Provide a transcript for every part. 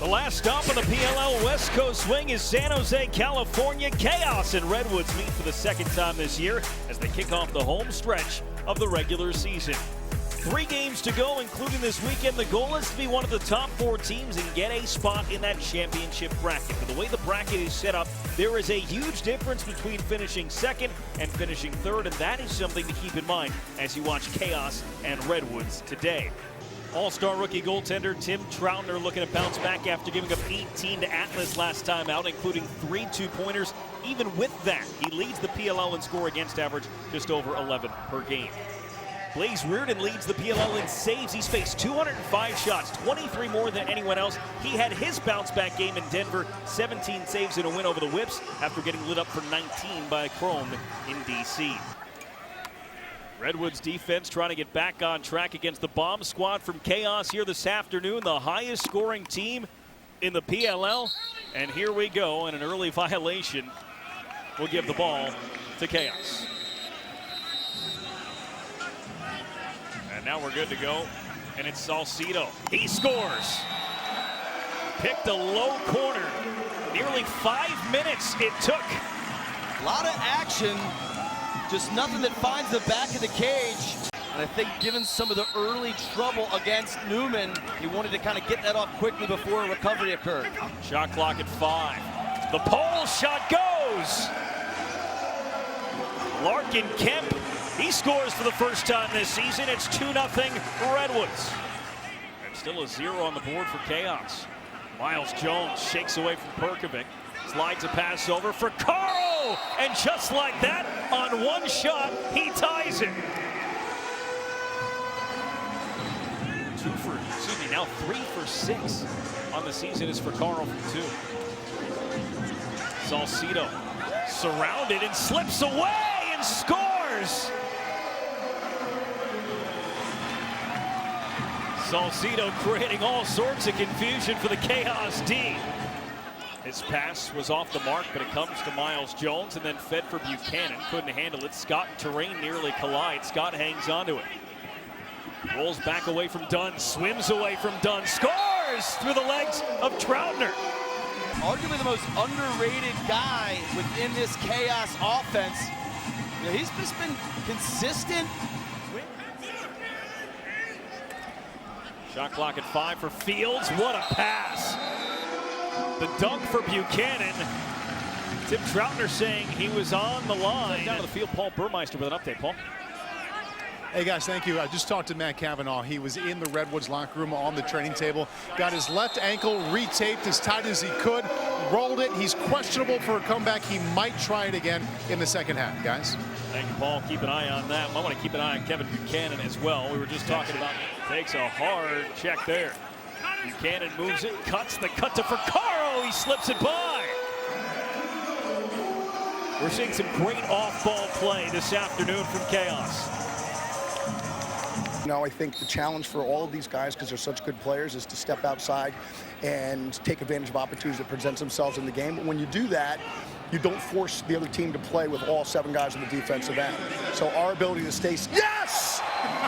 The last stop on the PLL West Coast swing is San Jose, California. Chaos and Redwoods meet for the second time this year as they kick off the home stretch of the regular season. 3 games to go, including this weekend. The goal is to be one of the top 4 teams and get a spot in that championship bracket. But the way the bracket is set up, there is a huge difference between finishing second and finishing third, and that is something to keep in mind as you watch Chaos and Redwoods today. All-star rookie goaltender Tim Troutner looking to bounce back after giving up 18 to Atlas last time out, including 3 two-pointers. Even with that, he leads the PLL in score against average, just over 11 per game. Blaze Reardon leads the PLL in saves. He's faced 205 shots, 23 more than anyone else. He had his bounce-back game in Denver, 17 saves in a win over the Whips after getting lit up for 19 by Chrome in DC. Redwoods defense trying to get back on track against the bomb squad from Chaos here this afternoon, the highest scoring team in the PLL. And here we go, and an early violation will give the ball to Chaos. And now we're good to go, and it's Salcido. He scores. Picked a low corner. Nearly 5 minutes it took. A lot of action. Just nothing that finds the back of the cage. And I think given some of the early trouble against Newman, he wanted to kind of get that off quickly before a recovery occurred. Shot clock at 5. The pole shot goes. Larkin Kemp, he scores for the first time this season. It's 2-0 Redwoods. And still a 0 on the board for Chaos. Miles Jones shakes away from Perkovic. Slides a pass over for Carl, and just like that, on one shot, he ties it. 3 for 6 on the season is for Carl from 2. Salcido surrounded and slips away and scores. Salcido creating all sorts of confusion for the Chaos D. His pass was off the mark, but it comes to Miles Jones and then fed for Buchanan. Couldn't handle it. Scott and Terrain nearly collide. Scott hangs onto it. Rolls back away from Dunn, swims away from Dunn, scores through the legs of Troutner. Arguably the most underrated guy within this Chaos offense. You know, he's just been consistent. Shot clock at 5 for Fields. What a pass. The dunk for Buchanan. Tim Troutner saying he was on the line. Down to the field, Paul Burmeister with an update. Paul. Hey guys, thank you. I just talked to Matt Cavanaugh. He was in the Redwoods locker room on the training table. Got his left ankle retaped as tight as he could. Rolled it. He's questionable for a comeback. He might try it again in the second half, guys. Thank you, Paul. Keep an eye on that. I want to keep an eye on Kevin Buchanan as well. We were just talking about takes a hard check there. Buchanan moves it, cuts the cut to Fracaro. He slips it by. We're seeing some great off-ball play this afternoon from Chaos. You know, I think the challenge for all of these guys, because they're such good players, is to step outside and take advantage of opportunities that present themselves in the game. But when you do that, you don't force the other team to play with all 7 guys on the defensive end. So our ability to stay, yes!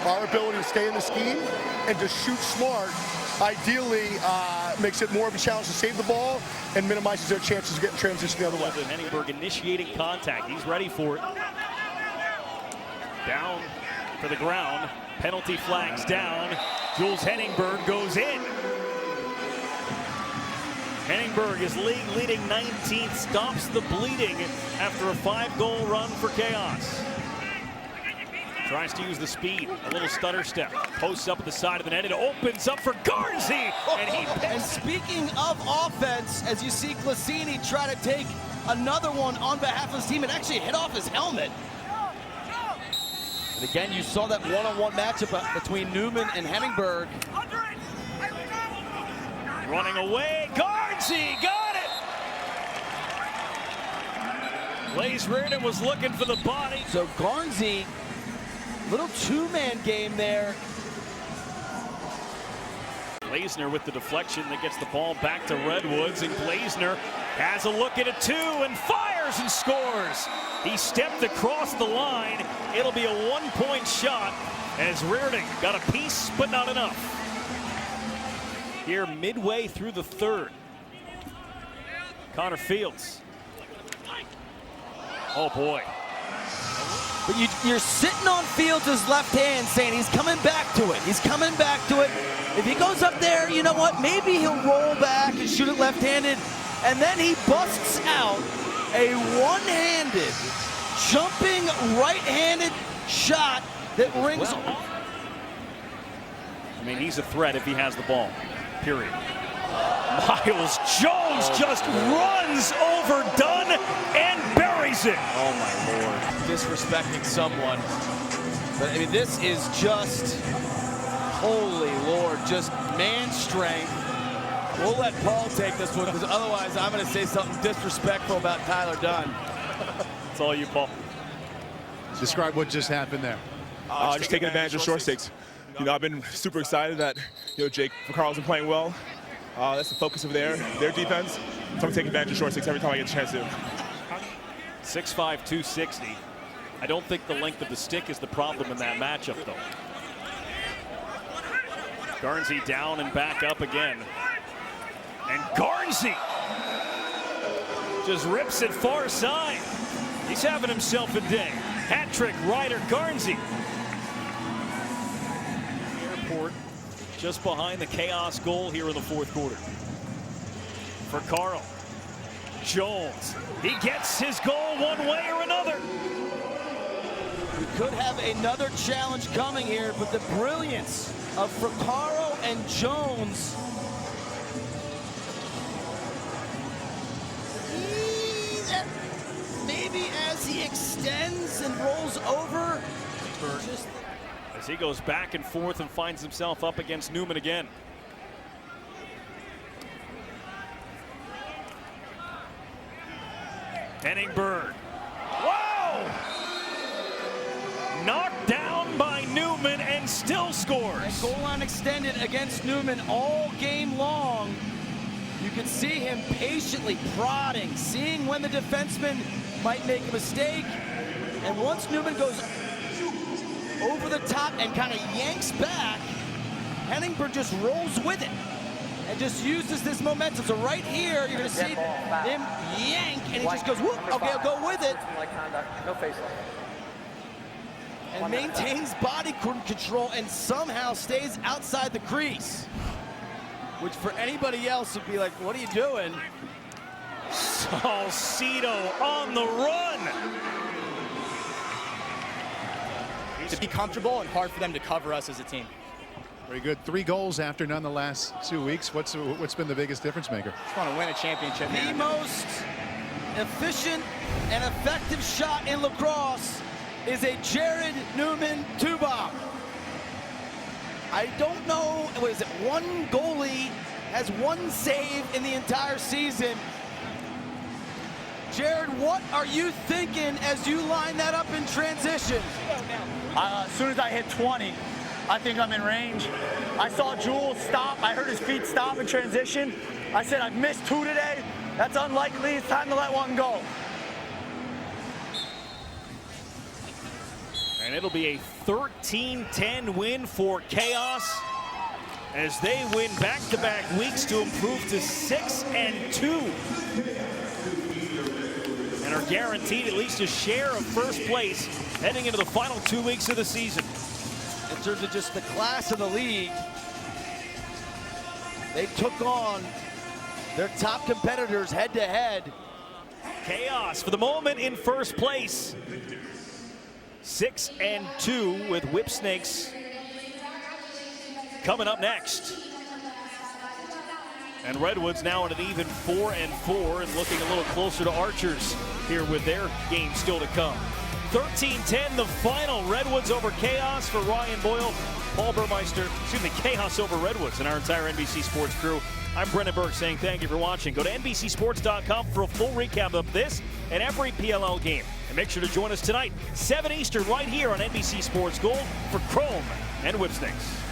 Our ability to stay in the scheme and to shoot smart, ideally makes it more of a challenge to save the ball and minimizes their chances of getting transition the other way. Henningberg initiating contact. He's ready for it. Down to the ground. Penalty flags down. Jules Henningberg goes in. Henningberg is league leading 19th, stops the bleeding after a 5-goal run for Chaos. Tries to use the speed, a little stutter step. Posts up at the side of the net. It opens up for Garnsey, and he picks. And speaking of offense, as you see Glacini try to take another one on behalf of his team and actually hit off his helmet. And again, you saw that one-on-one matchup between Newman and Henningberg. Running away, Garnsey got it! Blaze Reardon was looking for the body. So Garnsey, little 2-man game there. Blazner with the deflection that gets the ball back to Redwoods, and Blazner has a look at it too and fires and scores. He stepped across the line. It'll be a 1-point shot as Reardon got a piece but not enough. here midway through the third. Connor Fields. Oh boy. But you're sitting on Fields' left hand saying he's coming back to it. He's coming back to it. If he goes up there, you know what? Maybe he'll roll back and shoot it left-handed. And then he busts out a one-handed, jumping right-handed shot that rings. I mean, he's a threat if he has the ball, period. Miles Jones just runs over Dunn and buries it. Oh my Lord. Disrespecting someone. But I mean, this is just, holy Lord, just man strength. We'll let Paul take this one because otherwise I'm going to say something disrespectful about Tyler Dunn. It's all you, Paul. Describe what just happened there. Just taking advantage of short sticks. You know, I've been super excited that, you know, Jake Carl's been playing well. That's the focus of their defense. So I'm going to take advantage of short sticks every time I get a chance to. 6'5", 260. I don't think the length of the stick is the problem in that matchup, though. Garnsey down and back up again. And Garnsey just rips it far side. He's having himself a day. Hat trick, Ryder Garnsey. Airport just behind the chaos goal here in the fourth quarter. For Carl. Jones, he gets his goal one way or another. We could have another challenge coming here, but the brilliance of Fracaro and Jones. Maybe as he extends and rolls over. As he goes back and forth and finds himself up against Newman again. Henningberg. Whoa! Knocked down by Newman and still scores. And goal line extended against Newman all game long. You can see him patiently prodding, seeing when the defenseman might make a mistake. And once Newman goes over the top and kind of yanks back, Henningberg just rolls with it and just uses this momentum. So right here, you're going to see him yank, and he just goes, whoop, okay, I'll go with it. No face off. And maintains body control and somehow stays outside the crease. Which for anybody else would be like, what are you doing? Salcido on the run. To be comfortable and hard for them to cover us as a team. Very good. 3 goals after none the last 2 weeks. What's been the biggest difference maker? Just want to win a championship. The most efficient and effective shot in lacrosse is a Jared Newman two-bomb. I don't know, what is it, one goalie has one save in the entire season. Jared, what are you thinking as you line that up in transition? As soon as I hit 20, I think I'm in range. I saw Jules stop. I heard his feet stop in transition. I said, I've missed 2 today. That's unlikely. It's time to let one go. And it'll be a 13-10 win for Chaos as they win back-to-back weeks to improve to 6-2. And are guaranteed at least a share of first place heading into the final 2 weeks of the season. In terms of just the class of the league, they took on their top competitors head-to-head. Chaos for the moment in first place. 6-2 with Whipsnakes coming up next. And Redwoods now at an even 4-4 and looking a little closer to Archers here with their game still to come. 13-10 the final. Redwoods over Chaos for Ryan Boyle, Paul Burmeister, Chaos over Redwoods and our entire NBC Sports crew. I'm Brendan Burke saying thank you for watching. Go to NBCSports.com for a full recap of this and every PLL game. And make sure to join us tonight, 7 Eastern, right here on NBC Sports Gold for Chrome and Whipsnakes.